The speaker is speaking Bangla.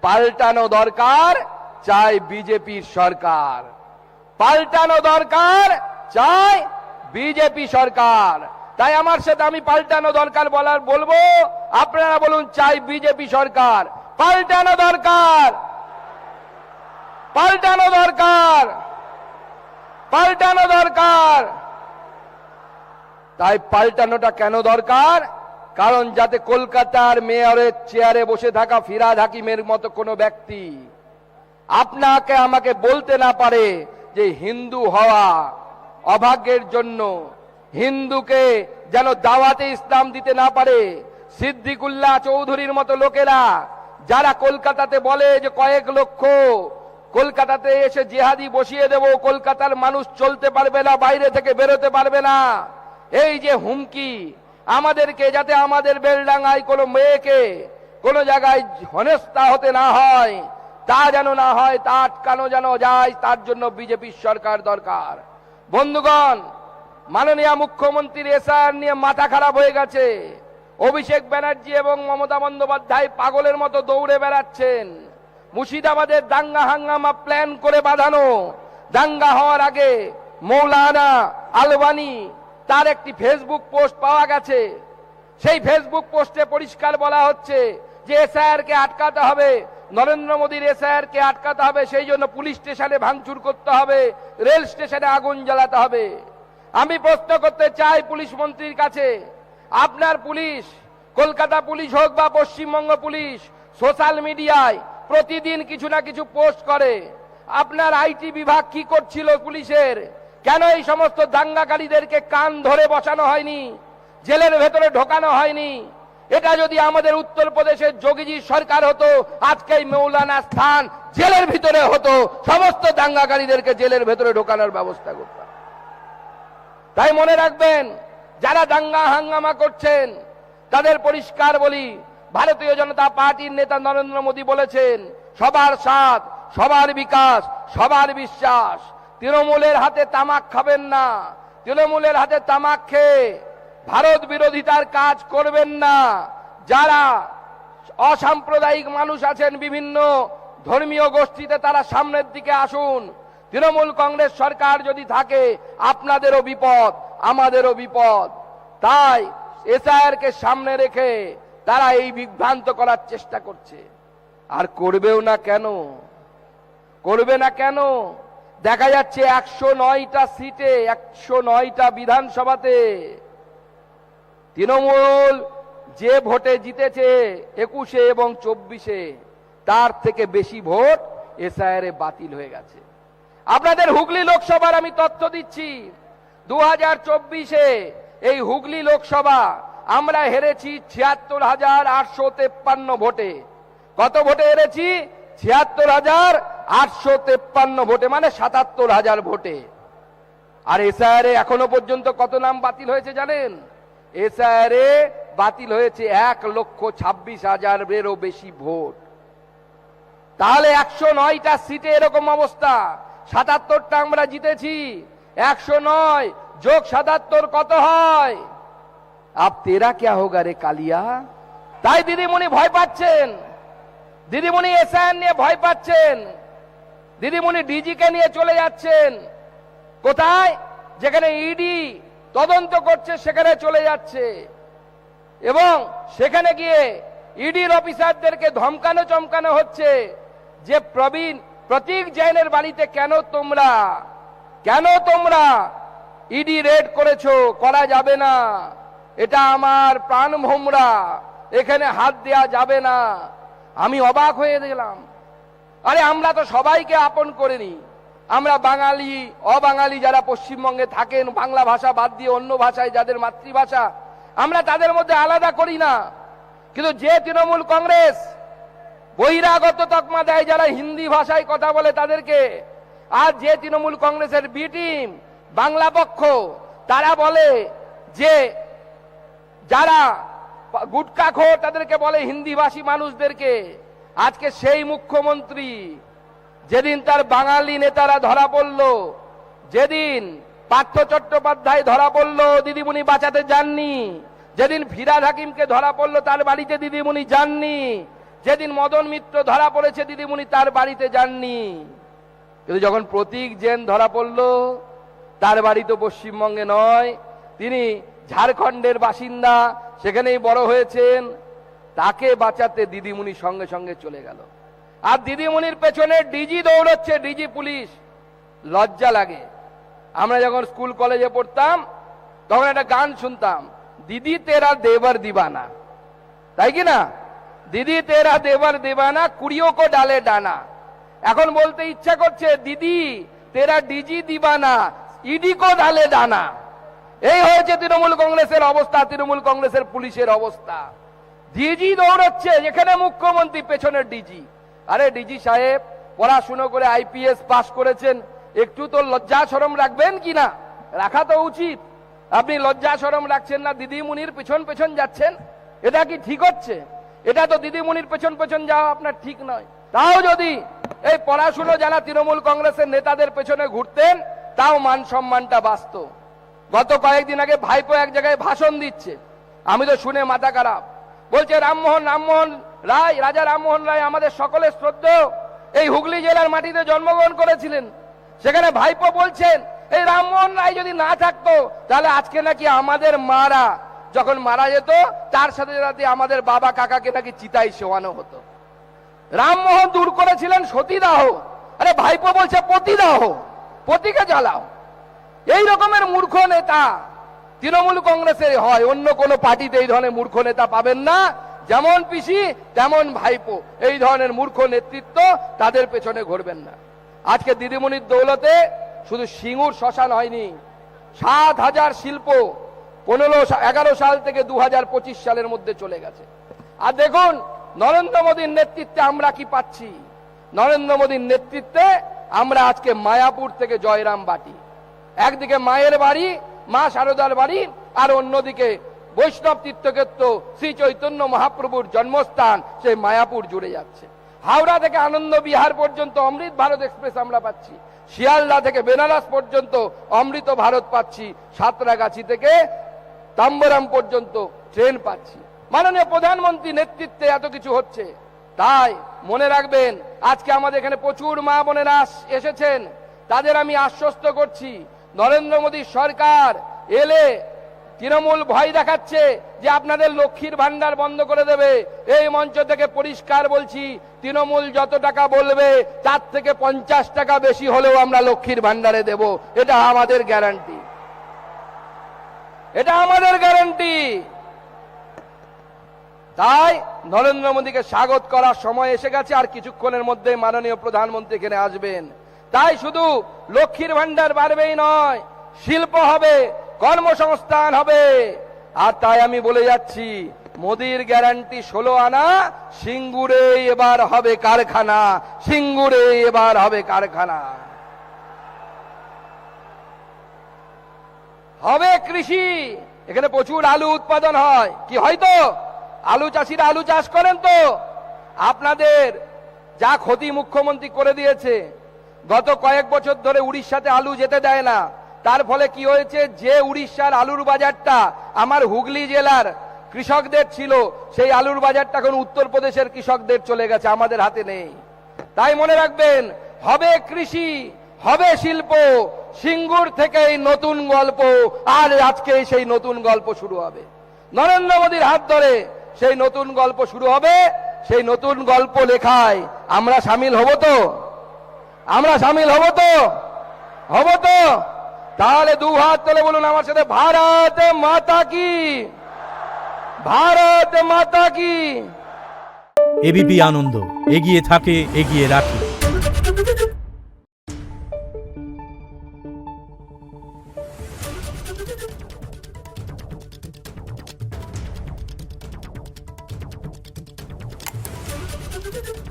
পাল্টানো দরকার, চাই বিজেপির সরকার। পাল্টানো দরকার, চাই বিজেপি সরকার। তাই আমার সাথে আমি পাল্টানো দরকার বলবো, আপনারা বলুন চাই বিজেপি সরকার। পাল্টানো দরকার, পাল্টানো দরকার, পাল্টানো দরকার। তাই পাল্টানোটা কেন দরকার? কারণ যাতে কলকাতার মেয়রের চেয়ারে বসে থাকা ফিরহাদ হাকিমের মতো কোনো ব্যক্তি আপনাকে আমাকে বলতে না পারে যে হিন্দু হওয়া অভাগ্যের জন্য, হিন্দুকে যেন দাওয়াতে ইসলাম দিতে না পারে। সিদ্দিকুল্লাহ চৌধুরীর মতো লোকেরা যারা কলকাতাতে বলে যে কয়েক লক্ষ কলকাতাতে এসে জিহাদি বসিয়ে দেব, কলকাতার মানুষ চলতে পারবে না, বাইরে থেকে বেরোতে পারবে না, এই যে হুমকি, আমাদেরকে যাতে আমাদের বেলডাঙ্গায় কোনো মেয়েকে কোনো জায়গায় হেনস্থা হতে না হয়, তা যেন না হয়, তা আটকানো যেন যায়, তার জন্য বিজেপির সরকার দরকার। বন্ধুগণ, মাননীয় মুখ্যমন্ত্রীর এসআর নিয়ে মাথা খারাপ হয়ে গেছে। অভিষেক ব্যানার্জি এবং মমতা বন্দ্যোপাধ্যায় পাগলের মতো দৌড়ে বেড়াচ্ছেন। মুর্শিদাবাদের দাঙ্গা হাঙ্গামা প্ল্যান করে বাঁধানো, দাঙ্গা হওয়ার আগে মৌলানা আলবানি তার একটি ফেসবুক পোস্ট পাওয়া গেছে। সেই ফেসবুক পোস্টে পরিষ্কার বলা হচ্ছে যে এসআইআর কে আটকাতে হবে, নরেন্দ্র মোদীর এসআইআর কে আটকাতে হবে, সেই জন্য পুলিশ স্টেশনে ভাঙচুর করতে হবে, রেল স্টেশনে আগুন জ্বালাতে হবে। আমি প্রশ্ন করতে চাই পুলিশ মন্ত্রীর কাছে, আপনার পুলিশ, কলকাতা পুলিশ হোক বা পশ্চিমবঙ্গ পুলিশ, সোশ্যাল মিডিয়ায় প্রতিদিন কিছু না কিছু পোস্ট করে। আপনার আইটি বিভাগ কি করছিল পুলিশের? কেন এই সমস্ত দাঙ্গাকারীদেরকে কান ধরে বসানো হয়নি, জেলের ভেতরে ঢোকানো হয়নি? এটা যদি আমাদের উত্তরপ্রদেশের যোগীজির সরকার হতো, আজকে এই মৌলানা স্থান জেলের ভিতরে হতো, সমস্ত দাঙ্গাকারীদেরকে জেলের ভেতরে ঢোকানোর ব্যবস্থা করতাম। তাই মনে রাখবেন, যারা দাঙ্গা হাঙ্গামা করছেন তাদের পরিষ্কার বলি, ভারতীয় জনতা পার্টির নেতা নরেন্দ্র মোদী বলেছেন সবার সাথ, সবার বিকাশ, সবার বিশ্বাস। তৃণমূলের হাতে তামাক খাবেন না, তৃণমূলের হাতে তামাক খেয়ে ভারত বিরোধিতার কাজ করবেন না। যারা অসাম্প্রদায়িক মানুষ আছেন বিভিন্ন ধর্মীয় গোষ্ঠীতে, তারা সামনের দিকে আসুন। তৃণমূল কংগ্রেস সরকার যদি থাকে আপনাদেরও বিপদ, আমাদেরও বিপদ। তাই এসআইআর কে সামনে রেখে তারা এই বিভ্রান্ত করার চেষ্টা করছে। আর করবেও না কেন? করবে না কেন? দেখা যাচ্ছে 109টা সিটে, 109টা বিধানসভাতে তৃণমূল যে ভোটে জিতেছে 21-এ এবং 24-এ, তার থেকে বেশি ভোট এসআইআর বাতিল হয়ে গেছে। আপনাদের হুগলি লোকসভার আমি তথ্য দিচ্ছি, 2024-এ এই হুগলি লোকসভা আমরা হেরেছি 76,853 ভোটে। কত ভোটে হেরেছি? 76,853 ভোটে, মানে 77,000 ভোটে। আর এসআইআর এখনো পর্যন্ত কত নাম বাতিল হয়েছে জানেন? এসআইআর বাতিল হয়েছে 1,26,000-এরও বেশি ভোট। তাহলে 109টা সিটে এরকম অবস্থা, 77টা আমরা জিতেছি। 109 যোগ 77 কত হয়? আব তেরা ক্যা হোগা রে কালিয়া? তাই দিদিমণি ভয় পাচ্ছেন, দিদিমণি এসআইআর নিয়ে ভয় পাচ্ছেন, দিদিমণি ডিজিকে নিয়ে চলে যাচ্ছেন। কোথায়? যেখানে ইডি তদন্ত করছে সেখানে চলে যাচ্ছে, এবং সেখানে গিয়ে ইডির অফিসারদেরকে ধমকানো চমকানো হচ্ছে যে প্রতীক জৈনের বাড়িতে কেন তোমরা ইডি রেড করেছো? করা যাবে না, এটা আমার প্রাণ ভোমরা, এখানে হাত দেয়া যাবে না। আমি অবাক হয়ে গেলাম। আরে আমরা তো সবাইকে আপন করে নি, আমরা বাঙালি অবাঙালি যারা পশ্চিমবঙ্গে থাকেন, বাংলা ভাষা বাদ দিয়ে অন্য ভাষায় যাদের মাতৃভাষা, আমরা তাদের মধ্যে আলাদা করি না। কিন্তু যে তৃণমূল কংগ্রেস বহিরাগত তকমা দেয় যারা হিন্দি ভাষায় কথা বলে তাদেরকে, আর যে তৃণমূল কংগ্রেসের বি টিম বাংলা পক্ষ, তারা বলে যে যারা গুটকাখোর তাদেরকে বলে হিন্দিভাষী মানুষদেরকে। আজকে সেই মুখ্যমন্ত্রী যেদিন তার বাঙালি নেতারা ধরা পড়ল, যেদিন পার্থ চট্টোপাধ্যায় ধরা পড়ল, দিদিমণি বাঁচাতে যাননি। যেদিন ফিরহাদ হাকিমকে ধরা পড়ল তার বাড়িতে দিদিমণি যাননি। যেদিন মদন মিত্র ধরা পড়েছে দিদিমণি তার বাড়িতে যাননি, কিন্তু যখন প্রতীক জেন ধরা পড়ল, তার বাড়ি তো পশ্চিমবঙ্গে নয়, তিনি ঝাড়খণ্ডের বাসিন্দা, সেখানেই বড় হয়েছেন, তাকে বাঁচাতে দিদিমণি সঙ্গে সঙ্গে চলে গেল। আর দিদিমণির পেছনে ডিজি দৌড়চ্ছে, ডিজি পুলিশ। লজ্জা লাগে। আমরা যখন স্কুল কলেজে পড়তাম তখন একটা গান শুনতাম, দিদি তেরা দেवर दीवाना, তাই কি না? দিদি তেরা দেवर दीवाना, কুড়িও কো ডালে ডানা। এখন বলতে ইচ্ছা করছে, দিদি তেরা ডিজি দিবানা, ইডি কো ডালে ডানা। এই হয়েছে তৃণমূল কংগ্রেসের অবস্থা, তৃণমূল কংগ্রেসের পুলিশের অবস্থা। ডিজি দৌড়চ্ছে, যেখানে মুখ্যমন্ত্রী পেছনে ডিজি। আরে ডিজি সাহেব, পড়াশুনো করে আইপিএস পাস করেছেন, একটু তো লজ্জা শরম রাখবেন কি না? রাখা তো উচিত। আপনি লজ্জা শরম রাখছেন না, দিদিমণির পেছন পেছন যাচ্ছেন, এটা কি ঠিক হচ্ছে? এটা তো দিদিমণির পেছন পেছন যাওয়া আপনার ঠিক নয়। তাও যদি এই পড়াশুনো যারা তৃণমূল কংগ্রেসের নেতাদের পেছনে ঘুরতেন, তাও মান সম্মানটা বাঁচত। গত কয়েকদিন আগে ভাইপো এক জায়গায় ভাষণ দিচ্ছে, আমি তো শুনে মাথা খারাপ। বলছে রামমোহন রায়, রাজা রামমোহন রায় আমাদের সকলের শ্রদ্ধেয়, এই হুগলি জেলার মাটিতে জন্মগ্রহণ করেছিলেন। সেখানে ভাইপো বলছেন, এই রামমোহন রায় যদি না থাকতো তাহলে আজকে নাকি আমাদের মারা যখন মারা যেত, তার সাথে সাথে আমাদের বাবা কাকাকে নাকি চিতায় শোয়ানো হতো। রামমোহন দূর করেছিলেন সতীদাহ, আরে ভাইপো বলছে পতিদাহ, পতিকে জ্বালাও। এই রকমের মূর্খ নেতা তৃণমূল কংগ্রেসের হয়, অন্য কোন পার্টিতে এই ধরনের মূর্খ নেতা পাবেন না। যেমন পিসি তেমন ভাইপো, এই ধরনের মূর্খ নেতৃত্ব তাদের পেছনে ঘুরবেন না। আজকে দিদিমণির দৌলতে শুধু সিঙ্গুর শ্মশান হয়নি, 7,000 শিল্প 11 সাল থেকে 2025 সালের মধ্যে চলে গেছে। আর দেখুন নরেন্দ্র মোদীর নেতৃত্বে আমরা কি পাচ্ছি। নরেন্দ্র মোদীর নেতৃত্বে আমরা আজকে মায়াপুর থেকে জয়রাম বাটি, একদিকে মায়ের বাড়ি, মা শারদার বাড়ি, আর অন্যদিকে বৈষ্ণব তীর্থক্ষেত্র শ্রী চৈতন্য মহাপ্রভুর জন্মস্থান, সেই মায়াপুর জুড়ে যাচ্ছে। হাওড়া থেকে আনন্দ বিহার পর্যন্ত অমৃত ভারত এক্সপ্রেস আমরা পাচ্ছি, শিয়ালদা থেকে বেনারস পর্যন্ত অমৃত ভারত পাচ্ছি, সাঁতরাগাছি থেকে তাম্বরাম পর্যন্ত ট্রেন পাচ্ছি। মাননীয় প্রধানমন্ত্রী নেতৃত্বে এত কিছু হচ্ছে। তাই মনে রাখবেন, আজকে আমাদের এখানে প্রচুর মা বোনেরা এসেছেন, তাদের আমি আশ্বস্ত করছি, নরেন্দ্র মোদীর সরকার এলে তৃণমূল ভয় দেখাচ্ছে যে আপনাদের লক্ষ্মীর ভান্ডার বন্ধ করে দেবে। এই মঞ্চ থেকে পরিষ্কার বলছি, তৃণমূল যত টাকা বলবে তার থেকে 50 টাকা বেশি হলেও আমরা লক্ষ্মীর ভান্ডারে দেব, এটা আমাদের গ্যারান্টি, এটা আমাদের গ্যারান্টি। তাই নরেন্দ্র মোদীকে স্বাগত করার সময় এসে গেছে, আর কিছুক্ষণের মধ্যে মাননীয় প্রধানমন্ত্রী এখানে আসবেন। তাই শুধু লক্ষ্মীর ভান্ডার বাড়বেই নয়, শিল্প হবে, কর্মসংস্থান হবে। আর তাই আমি বলে যাচ্ছি, মোদীর গ্যারান্টি 16 আনা, সিঙ্গুরে এবার হবে কারখানা, সিঙ্গুরে এবার হবে কারখানা। হবে কৃষি, এখানে প্রচুর আলু উৎপাদন হয়, কি হয়তো আলু চাষিরা আলু চাষ করেন। তো আপনাদের যা ক্ষতি মুখ্যমন্ত্রী করে দিয়েছে, গত কয়েক বছর ধরে উড়িষ্যাতে আলু যেতে দেয় না, তার ফলে কি হয়েছে, যে উড়িষ্যার আলুর বাজারটা আমার হুগলি জেলার কৃষকদের ছিল, সেই আলুর বাজারটা এখন উত্তরপ্রদেশের কৃষকদের চলে গেছে, আমাদের হাতে নেই। তাই মনে রাখবেন, হবে কৃষি, হবে শিল্প, সিঙ্গুর থেকেই নতুন গল্প। আর আজকে সেই নতুন গল্প শুরু হবে, নরেন্দ্র মোদীর হাত ধরে সেই নতুন গল্প শুরু হবে। সেই নতুন গল্প লেখায় আমরা সামিল হব তো? আমরা সামিল হব তো? হব তো? তাহলে 2 হাত তুলে বলুন আমার সাথে, ভারত মাতা কি, ভারত মাতা কি। এবিপি আনন্দ, এগিয়ে থাকে, এগিয়ে রাখে। Thank you.